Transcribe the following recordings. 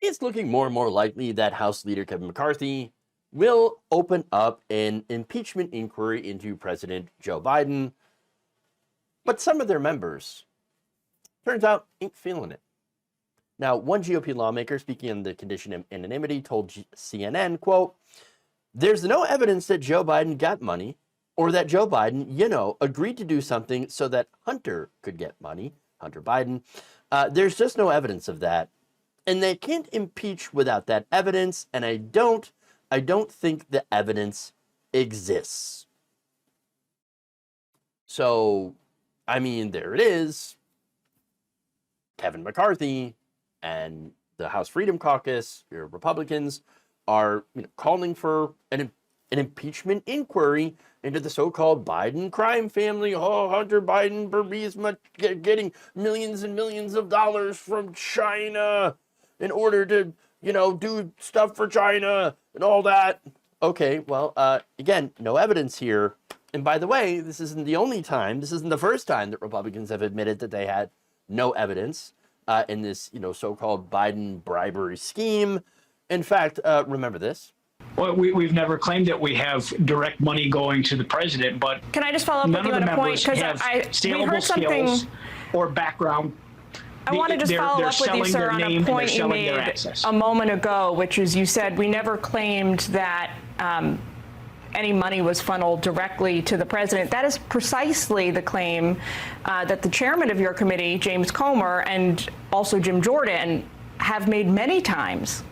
It's looking more and more likely that House Leader Kevin McCarthy will open up an impeachment inquiry into President Joe Biden, but some of their members, turns out, ain't feeling it. Now, one GOP lawmaker speaking on the condition of anonymity told CNN, quote, "There's no evidence that Joe Biden got money or that Joe Biden, agreed to do something so that Hunter could get money, Hunter Biden. There's just no evidence of that. And they can't impeach without that evidence, and I don't think the evidence exists." So, I mean, there it is. Kevin McCarthy and the House Freedom Caucus, your Republicans, are calling for an impeachment inquiry into the so-called Biden crime family. Oh, Hunter Biden, Burisma, getting millions and millions of dollars from China in order to, do stuff for China and all that. Okay, well, again, no evidence here. And by the way, this isn't the first time that Republicans have admitted that they had no evidence in this, so-called Biden bribery scheme. In fact, remember this. Well, we've never claimed that we have direct money going to the president, but can I just follow up with you on a point? Because we heard something or background. I want to just follow up with you, sir, on a point you made a moment ago, which is you said we never claimed that any money was funneled directly to the president. That is precisely the claim that the chairman of your committee, James Comer, and also Jim Jordan have made many times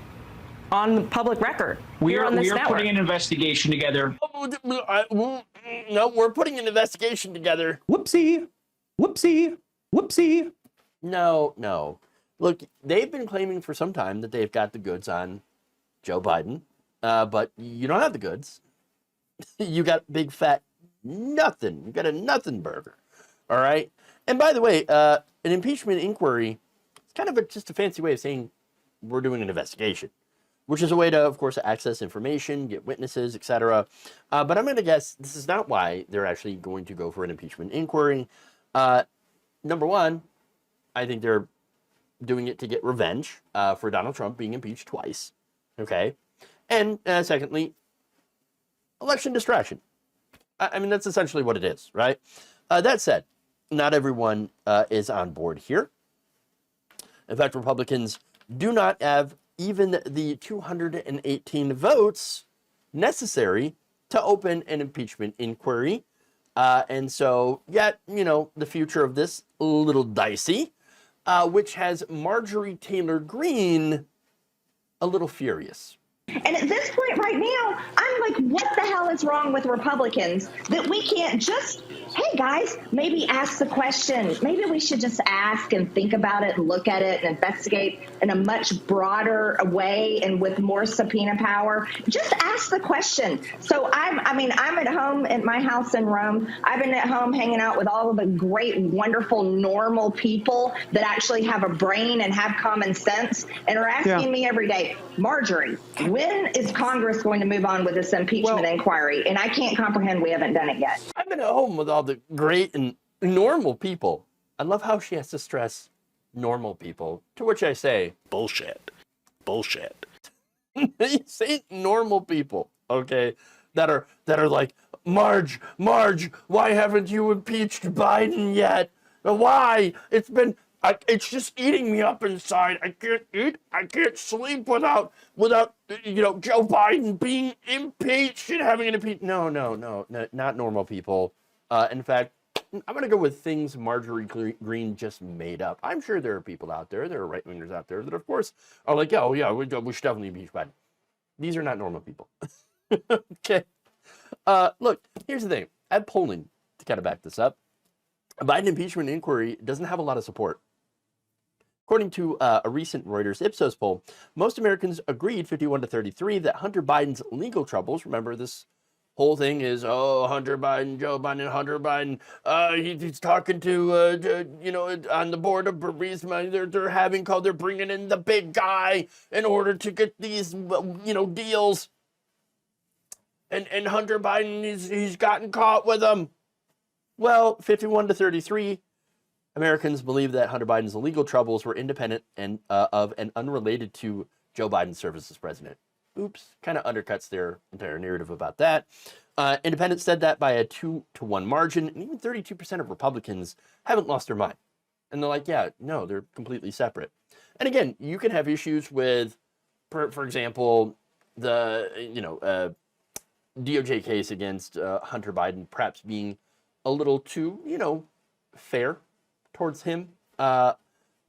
on the public record. We are putting an investigation together. No, we're putting an investigation together. Whoopsie. No. Look, they've been claiming for some time that they've got the goods on Joe Biden, but you don't have the goods. You got big fat nothing. You got a nothing burger. All right. And by the way, an impeachment inquiry is kind of just a fancy way of saying we're doing an investigation, which is a way to, of course, access information, get witnesses, etc. But I'm going to guess this is not why they're actually going to go for an impeachment inquiry. Number one, I think they're doing it to get revenge for Donald Trump being impeached twice. Okay. And secondly, election distraction. I mean, that's essentially what it is, right? That said, not everyone is on board here. In fact, Republicans do not have even the 218 votes necessary to open an impeachment inquiry. And so, yet, the future of this a little dicey, which has Marjorie Taylor Greene a little furious. And at this point right now, I'm like, what the hell is wrong with Republicans that we can't just, hey, guys, maybe ask the question. Maybe we should just ask and think about it and look at it and investigate in a much broader way and with more subpoena power. Just ask the question. So I'm at home at my house in Rome. I've been at home hanging out with all of the great, wonderful, normal people that actually have a brain and have common sense and are asking me every day, Marjorie, when is Congress going to move on with this impeachment inquiry? And I can't comprehend we haven't done it yet. I've been at home with all the great and normal people. I love how she has to stress normal people, to which I say, bullshit. You say normal people, okay, that are like, Marge, why haven't you impeached Biden yet? Why? It's just eating me up inside. I can't eat. I can't sleep without Joe Biden being impeached and having an impeachment. No, not normal people. In fact, I'm going to go with things Marjorie Greene just made up. I'm sure there are people out there, there are right-wingers out there that, of course, are like, oh, yeah, we should definitely impeach Biden. These are not normal people. Okay. Look, here's the thing. I have polling to kind of back this up. A Biden impeachment inquiry doesn't have a lot of support. According to a recent Reuters Ipsos poll, most Americans agreed 51-33 that Hunter Biden's legal troubles, remember this whole thing is, Hunter Biden, Joe Biden, Hunter Biden, he's talking to, on the board of Burisma, they're bringing in the big guy in order to get these, deals. And Hunter Biden, he's gotten caught with them. Well, 51-33, Americans believe that Hunter Biden's legal troubles were independent and of and unrelated to Joe Biden's service as president. Oops, kind of undercuts their entire narrative about that. Independents said that by a 2-1 margin, and even 32% of Republicans haven't lost their mind. And they're like, yeah, no, they're completely separate. And again, you can have issues with, for example, the DOJ case against Hunter Biden perhaps being a little too, fair towards him.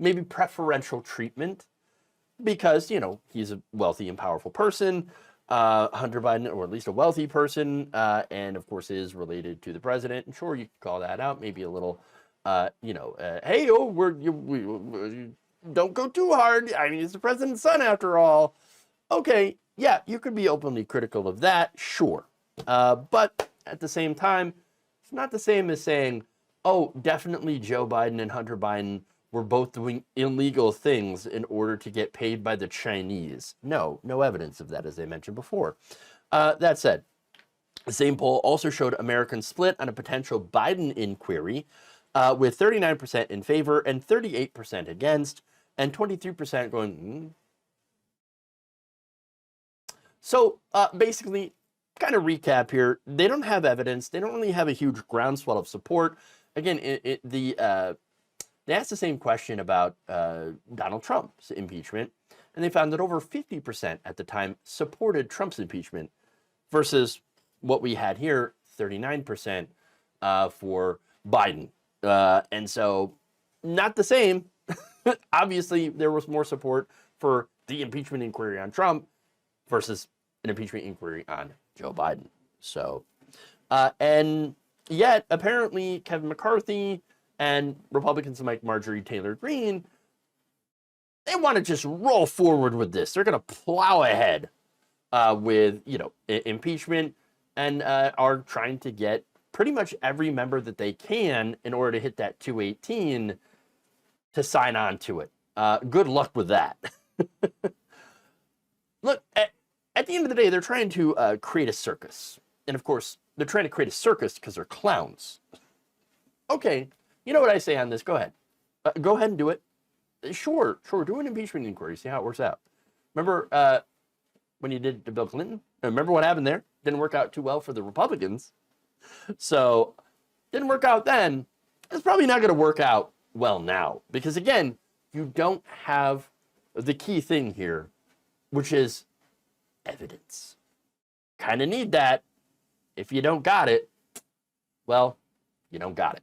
Maybe preferential treatment because, he's a wealthy and powerful person. Hunter Biden, or at least a wealthy person, and of course is related to the president. And sure, you could call that out. Maybe a little, hey, we don't go too hard. I mean, it's the president's son after all. Okay, yeah, you could be openly critical of that, sure. But at the same time, it's not the same as saying, oh, definitely Joe Biden and Hunter Biden were both doing illegal things in order to get paid by the Chinese. No evidence of that, as I mentioned before. That said, the same poll also showed Americans split on a potential Biden inquiry, with 39% in favor and 38% against, and 23% going, So basically, kind of recap here, they don't have evidence. They don't really have a huge groundswell of support. Again, they asked the same question about Donald Trump's impeachment, and they found that over 50% at the time supported Trump's impeachment versus what we had here, 39% for Biden. And so, not the same. Obviously, there was more support for the impeachment inquiry on Trump versus an impeachment inquiry on Joe Biden. So, and yet, apparently, Kevin McCarthy and Republicans like Marjorie Taylor Greene, they want to just roll forward with this. They're going to plow ahead with, impeachment and are trying to get pretty much every member that they can in order to hit that 218 to sign on to it. Good luck with that. Look, at the end of the day, they're trying to create a circus. And of course, they're trying to create a circus because they're clowns. Okay, you know what I say on this? Go ahead. Go ahead and do it. Sure, do an impeachment inquiry. See how it works out. Remember when you did to Bill Clinton? Remember what happened there? Didn't work out too well for the Republicans. So, didn't work out then. It's probably not going to work out well now. Because again, you don't have the key thing here, which is evidence. Kind of need that. If you don't got it, well, you don't got it.